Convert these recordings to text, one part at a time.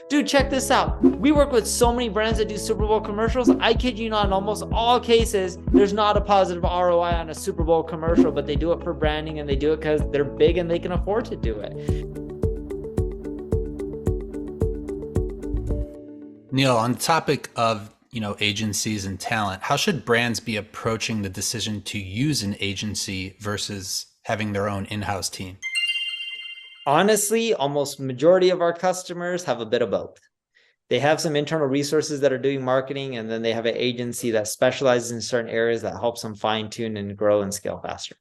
Dude, check this out. We work with so many brands that do Super Bowl commercials. I kid you not, in almost all cases, there's not a positive ROI on a Super Bowl commercial, but they do it for branding and they do it because they're big and they can afford to do it. Neil, on the topic of agencies and talent, how should brands be approaching the decision to use an agency versus having their own in-house team? Honestly, almost majority of our customers have a bit of both. They have some internal resources that are doing marketing, and then they have an agency that specializes in certain areas that helps them fine tune and grow and scale faster.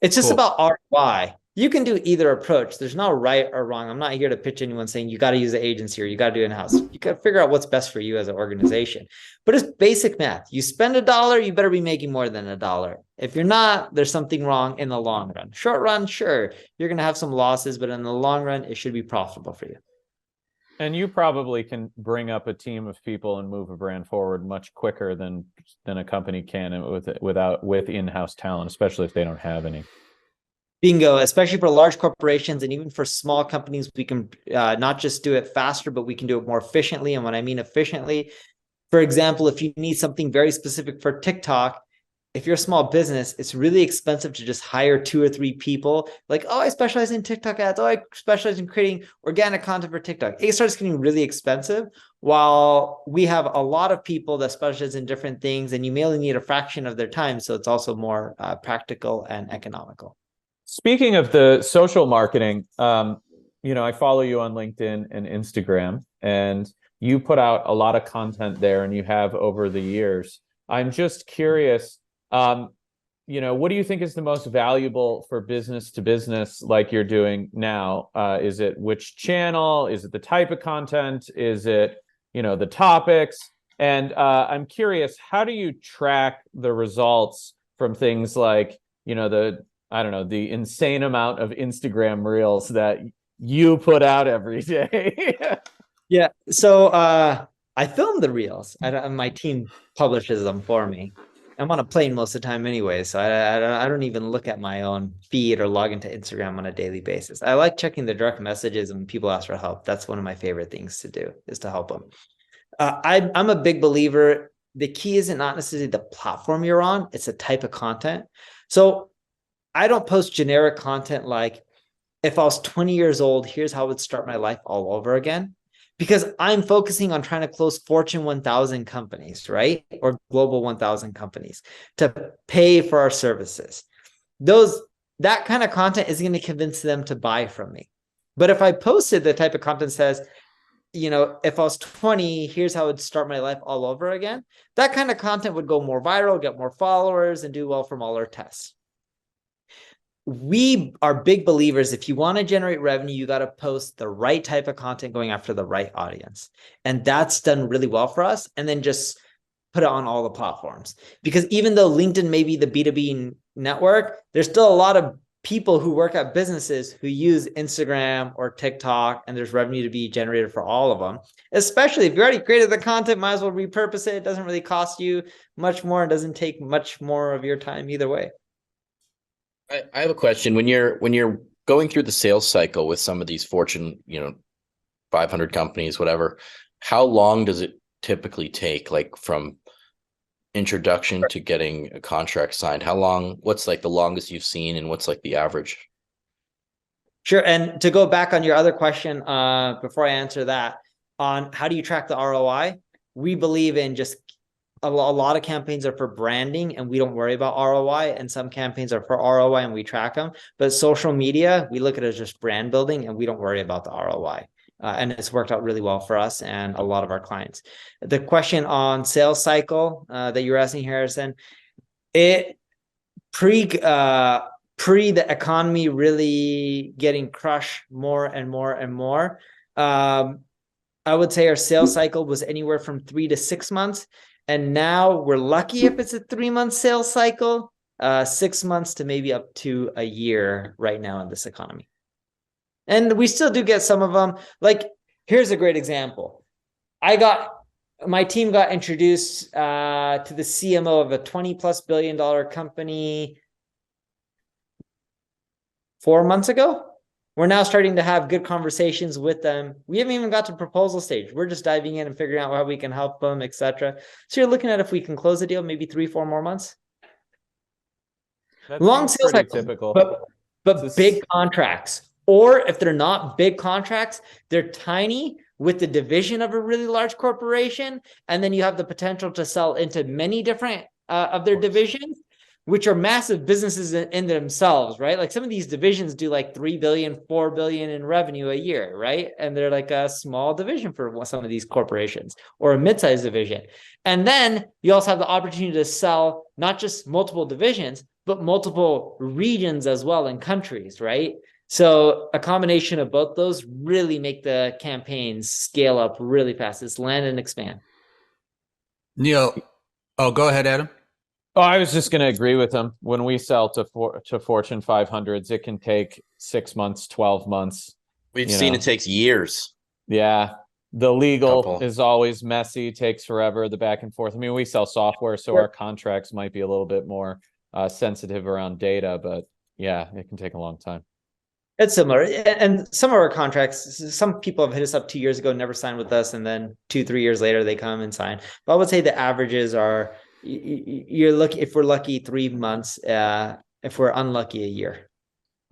It's just about ROI. You can do either approach. There's no right or wrong. I'm not here to pitch anyone saying you got to use the agency or you got to do in-house. You got to figure out what's best for you as an organization. But it's basic math. You spend $1, you better be making more than $1. If you're not, there's something wrong in the long run. Short run, sure, you're going to have some losses, but in the long run, it should be profitable for you. And you probably can bring up a team of people and move a brand forward much quicker than a company can with in-house talent, especially if they don't have any. Bingo, especially for large corporations and even for small companies, we can not just do it faster, but we can do it more efficiently. And when I mean efficiently, for example, if you need something very specific for TikTok, if you're a small business, it's really expensive to just hire 2 or 3 people. Like, oh, I specialize in TikTok ads. Oh, I specialize in creating organic content for TikTok. It starts getting really expensive, while we have a lot of people that specialize in different things, and you may only need a fraction of their time. So it's also more practical and economical. Speaking of the social marketing, I follow you on LinkedIn and Instagram, and you put out a lot of content there, and you have over the years. I'm just curious, what do you think is the most valuable for business to business like you're doing now? Is it which channel? Is it the type of content? Is it, the topics? And I'm curious, how do you track the results from things like, the insane amount of Instagram reels that you put out every day? Yeah. So I film the reels. My team publishes them for me. I'm on a plane most of the time anyway, so I don't even look at my own feed or log into Instagram on a daily basis. I like checking the direct messages when people ask for help. That's one of my favorite things to do, is to help them. I'm a big believer. The key isn't not necessarily the platform you're on, it's the type of content. So I don't post generic content like, if I was 20 years old, here's how I would start my life all over again. Because I'm focusing on trying to close Fortune 1000 companies, right? Or Global 1000 companies to pay for our services. That kind of content is going to convince them to buy from me. But if I posted the type of content that says, if I was 20, here's how I would start my life all over again, that kind of content would go more viral, get more followers, and do well from all our tests. We are big believers, if you want to generate revenue, you got to post the right type of content going after the right audience. And that's done really well for us. And then just put it on all the platforms. Because even though LinkedIn may be the B2B network, there's still a lot of people who work at businesses who use Instagram or TikTok, and there's revenue to be generated for all of them. Especially if you already created the content, might as well repurpose it. It doesn't really cost you much more. It doesn't take much more of your time either way. I have a question. When you're going through the sales cycle with some of these Fortune, 500 companies, whatever, how long does it typically take, like from introduction to getting a contract signed? What's like the longest you've seen, and what's like the average? Sure. And to go back on your other question, before I answer that, on how do you track the ROI? We believe in just a lot of campaigns are for branding and we don't worry about ROI, and some campaigns are for ROI and we track them. But social media, we look at it as just brand building and we don't worry about the ROI. And it's worked out really well for us and a lot of our clients. The question on sales cycle that you're asking, Harrison, pre the economy really getting crushed more and more and more, I would say our sales cycle was anywhere from 3 to 6 months. And now we're lucky if it's a 3-month sales cycle, 6 months to maybe up to a year right now in this economy. And we still do get some of them. Like, here's a great example. My team got introduced to the CMO of a $20+ billion company 4 months ago. We're now starting to have good conversations with them. We haven't even got to proposal stage. We're just diving in and figuring out how we can help them, etc. So you're looking at if we can close the deal, maybe 3-4 more months. That Long seems sales pretty cycle, typical. but big contracts. Or if they're not big contracts, they're tiny with the division of a really large corporation, and then you have the potential to sell into many different of their divisions, which are massive businesses in themselves, right? Like some of these divisions do like 3 billion, 4 billion in revenue a year, right? And they're like a small division for some of these corporations, or a mid-sized division. And then you also have the opportunity to sell not just multiple divisions, but multiple regions as well, in countries, right? So a combination of both those really make the campaigns scale up really fast. It's land and expand. Neil, oh, go ahead, Adam. Oh, I was just going to agree with him. When we sell to Fortune 500s, it can take 6 months, 12 months. We've seen it takes years. Yeah. The legal is always messy, takes forever, the back and forth. I mean, we sell software, so our contracts might be a little bit more sensitive around data, but yeah, it can take a long time. It's similar. And some of our contracts, some people have hit us up 2 years ago, never signed with us, and then 2-3 years later they come and sign. But I would say the averages are, you're lucky if we're lucky 3 months, if we're unlucky a year.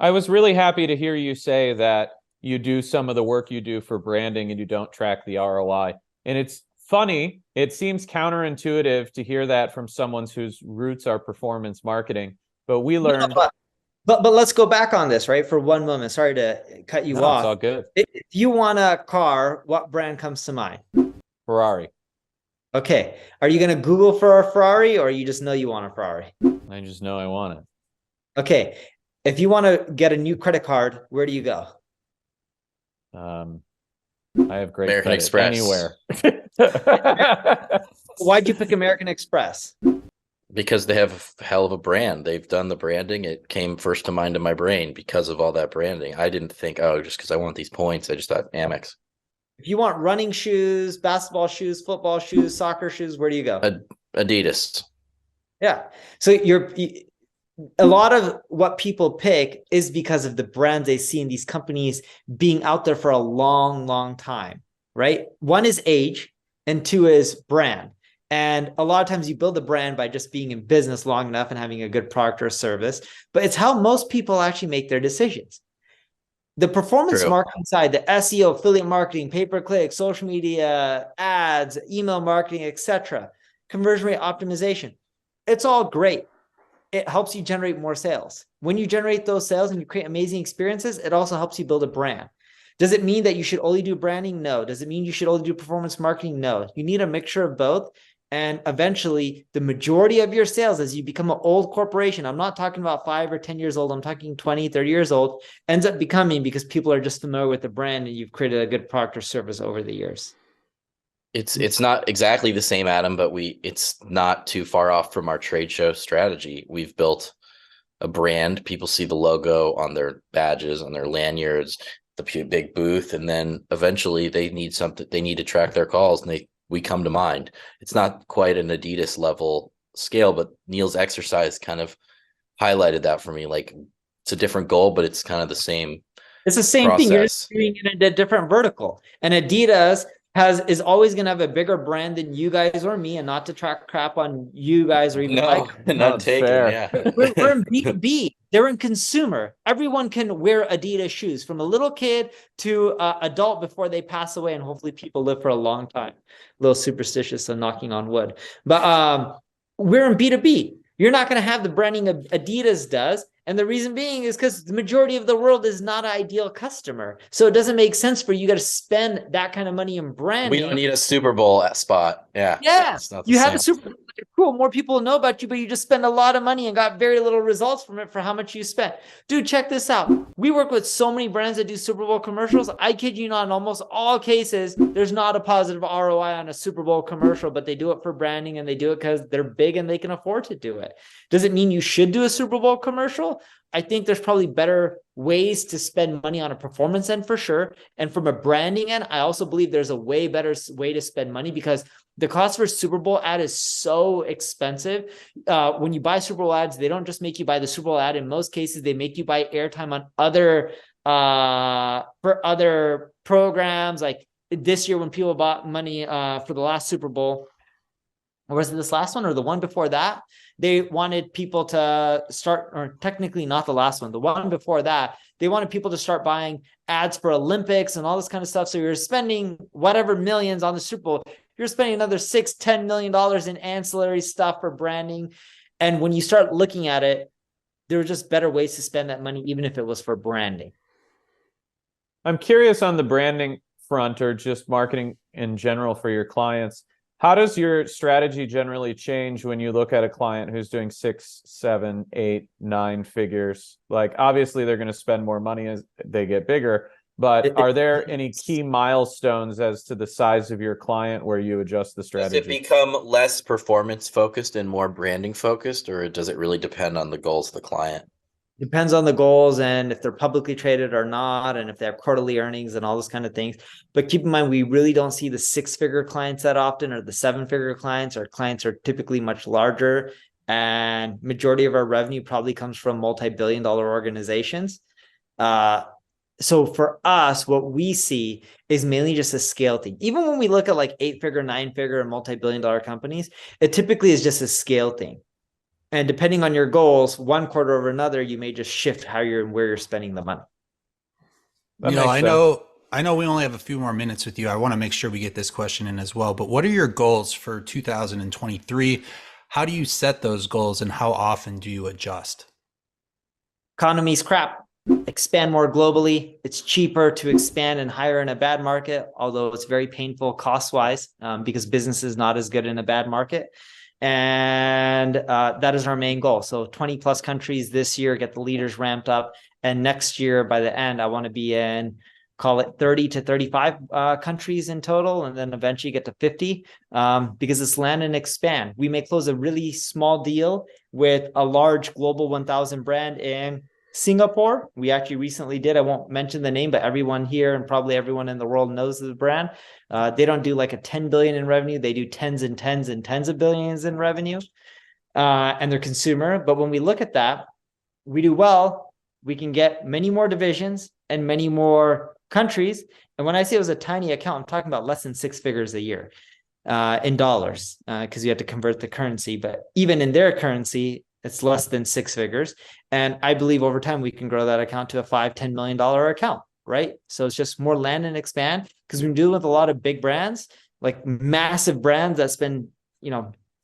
I was really happy to hear you say that you do some of the work you do for branding and you don't track the ROI. And it's funny, it seems counterintuitive to hear that from someone whose roots are performance marketing, but we learned. But let's go back on this, right, for one moment. Sorry to cut you off. It's all good. If you want a car, what brand comes to mind? Ferrari. Okay. Are you going to Google for a Ferrari, or you just know you want a Ferrari? I just know I want it. Okay. If you want to get a new credit card, where do you go? I have great American credit Express. Anywhere. Why'd you pick American Express? Because they have a hell of a brand. They've done the branding. It came first to mind in my brain because of all that branding. I didn't think, just because I want these points. I just thought Amex. If you want running shoes, basketball shoes, football shoes, soccer shoes, where do you go? Adidas. Yeah. So a lot of what people pick is because of the brands they see in these companies being out there for a long, long time, right? One is age and two is brand. And a lot of times you build a brand by just being in business long enough and having a good product or service, but it's how most people actually make their decisions. The performance marketing side, the SEO, affiliate marketing, pay-per-click, social media, ads, email marketing, etc., conversion rate optimization, it's all great. It helps you generate more sales. When you generate those sales and you create amazing experiences, it also helps you build a brand. Does it mean that you should only do branding? No. Does it mean you should only do performance marketing? No. You need a mixture of both. And eventually, the majority of your sales, as you become an old corporation, I'm not talking about 5 or 10 years old, I'm talking 20, 30 years old, ends up becoming because people are just familiar with the brand and you've created a good product or service over the years. It's not exactly the same, Adam, but it's not too far off from our trade show strategy. We've built a brand. People see the logo on their badges, on their lanyards, the big booth, and then eventually they need something. They need to track their calls, and we come to mind. It's not quite an Adidas level scale, but Neil's exercise kind of highlighted that for me. Like, it's a different goal, but it's kind of the same. It's the same thing. You're just doing it in a different vertical. And Adidas is always going to have a bigger brand than you guys or me, and not to track crap on you guys or even not taken. Yeah. We're in B2B. They're in consumer. Everyone can wear Adidas shoes, from a little kid to adult, before they pass away, and hopefully people live for a long time. A little superstitious, so knocking on wood. But we're in B2B. You're not going to have the branding Adidas does. And the reason being is because the majority of the world is not an ideal customer. So it doesn't make sense for you to spend that kind of money in branding. We don't need a Super Bowl spot. Yeah. Yeah. You have a Super Bowl. Cool. More people know about you, but you just spend a lot of money and got very little results from it for how much you spent. Dude, check this out. We work with so many brands that do Super Bowl commercials. I kid you not, in almost all cases, there's not a positive ROI on a Super Bowl commercial, but they do it for branding and they do it because they're big and they can afford to do it. Does it mean you should do a Super Bowl commercial? I think there's probably better ways to spend money on a performance end for sure. And from a branding end, I also believe there's a way better way to spend money, because the cost for a Super Bowl ad is so expensive. When you buy Super Bowl ads, they don't just make you buy the Super Bowl ad. In most cases, they make you buy airtime on other for other programs. Like this year when people bought money for the last Super Bowl, or was it this last one or the one before that? They wanted people to start, or technically not the last one, the one before that, they wanted people to start buying ads for Olympics and all this kind of stuff. So you're spending whatever millions on the Super Bowl. You're spending another $6-10 million in ancillary stuff for branding. And when you start looking at it, there are just better ways to spend that money, even if it was for branding. I'm curious on the branding front or just marketing in general for your clients. How does your strategy generally change when you look at a client who's doing 6, 7, 8, 9 figures? Like obviously they're going to spend more money as they get bigger, but are there any key milestones as to the size of your client where you adjust the strategy? Does it become less performance focused and more branding focused, or does it really depend on the goals of the client? Depends on the goals and if they're publicly traded or not, and if they have quarterly earnings and all those kind of things. But keep in mind, we really don't see the 6-figure clients that often, or the 7-figure clients. Our clients are typically much larger, and majority of our revenue probably comes from multi-billion-dollar organizations. So for us, what we see is mainly just a scale thing. Even when we look at like 8-figure, 9-figure, and multi-billion-dollar companies, it typically is just a scale thing. And depending on your goals, one quarter over another, you may just shift how you're where you're spending the money. I know we only have a few more minutes with you. I want to make sure we get this question in as well. But what are your goals for 2023? How do you set those goals and how often do you adjust? Economy's crap. Expand more globally. It's cheaper to expand and hire in a bad market, although it's very painful cost-wise because business is not as good in a bad market. And that is our main goal. So 20 plus countries this year, get the leaders ramped up. And next year, by the end, I want to be in, call it 30 to 35 countries in total, and then eventually get to 50 because it's land and expand. We may close a really small deal with a large global 1,000 brand in Singapore. We actually recently did. I won't mention the name, but everyone here and probably everyone in the world knows the brand. They don't do like a 10 billion in revenue. They do tens and tens and tens of billions in revenue, and they're consumer. But when we look at that, we do well. We can get many more divisions and many more countries. And when I say it was a tiny account, I'm talking about less than 6 figures a year in dollars because you have to convert the currency. But even in their currency, it's less than 6 figures. And I believe over time, we can grow that account to a $5-10 million account, right? So it's just more land and expand because we're dealing with a lot of big brands, like massive brands that spend,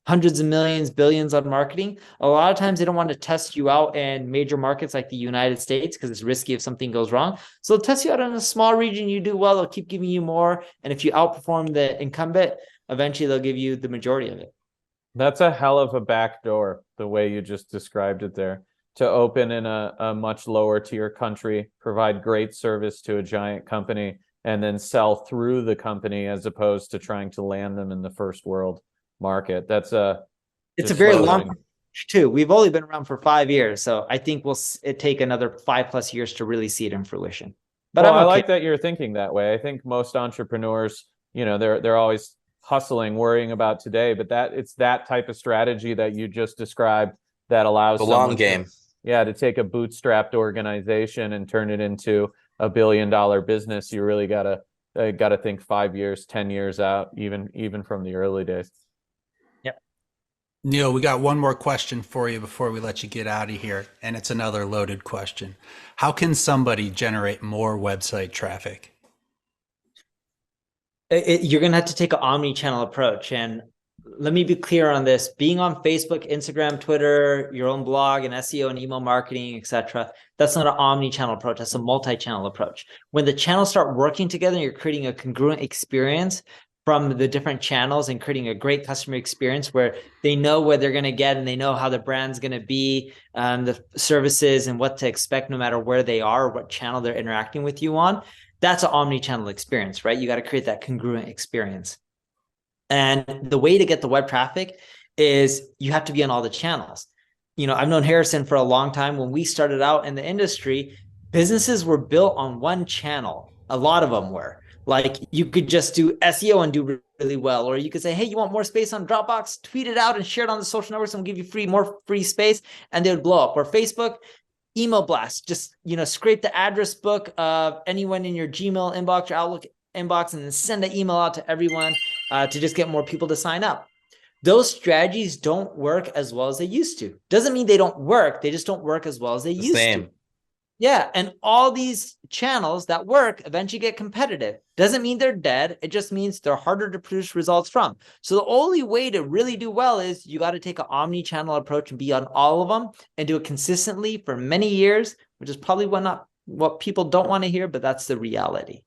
hundreds of millions, billions on marketing. A lot of times they don't want to test you out in major markets like the United States because it's risky if something goes wrong. So they'll test you out in a small region. You do well, they'll keep giving you more. And if you outperform the incumbent, eventually they'll give you the majority of it. That's a hell of a backdoor, the way you just described it there, to open in a much lower tier country, provide great service to a giant company, and then sell through the company as opposed to trying to land them in the first world market. It's a very long too. We've only been around for 5 years, so I think it take another 5+ years to really see it in fruition. But I like that you're thinking that way. I think most entrepreneurs, they're always hustling, worrying about today, but it's that type of strategy that you just described that allows the long game. To take a bootstrapped organization and turn it into $1 billion business. You really gotta think 5 years, 10 years out, even from the early days. Yep. Neil, we got one more question for you before we let you get out of here, and it's another loaded question. How can somebody generate more website traffic? You're going to have to take an omni-channel approach. And let me be clear on this. Being on Facebook, Instagram, Twitter, your own blog, and SEO and email marketing, etc., that's not an omni-channel approach. That's a multi-channel approach. When the channels start working together and you're creating a congruent experience from the different channels and creating a great customer experience where they know what they're going to get and they know how the brand's going to be, the services and what to expect no matter where they are or what channel they're interacting with you on, that's an omni-channel experience, right? You got to create that congruent experience. And the way to get the web traffic is you have to be on all the channels. I've known Harrison for a long time. When we started out in the industry, businesses were built on one channel. A lot of them were. Like you could just do SEO and do really well. Or you could say, hey, you want more space on Dropbox? Tweet it out and share it on the social networks and we'll give you more free space. And they would blow up. Or Facebook, email blast. Just, scrape the address book of anyone in your Gmail inbox or Outlook inbox and then send an email out to everyone to just get more people to sign up. Those strategies don't work as well as they used to. Doesn't mean they don't work. They just don't work as well as they used to. Yeah. And all these channels that work eventually get competitive. Doesn't mean they're dead. It just means they're harder to produce results from. So the only way to really do well is you got to take an omni-channel approach and be on all of them and do it consistently for many years, which is probably what people don't want to hear, but that's the reality.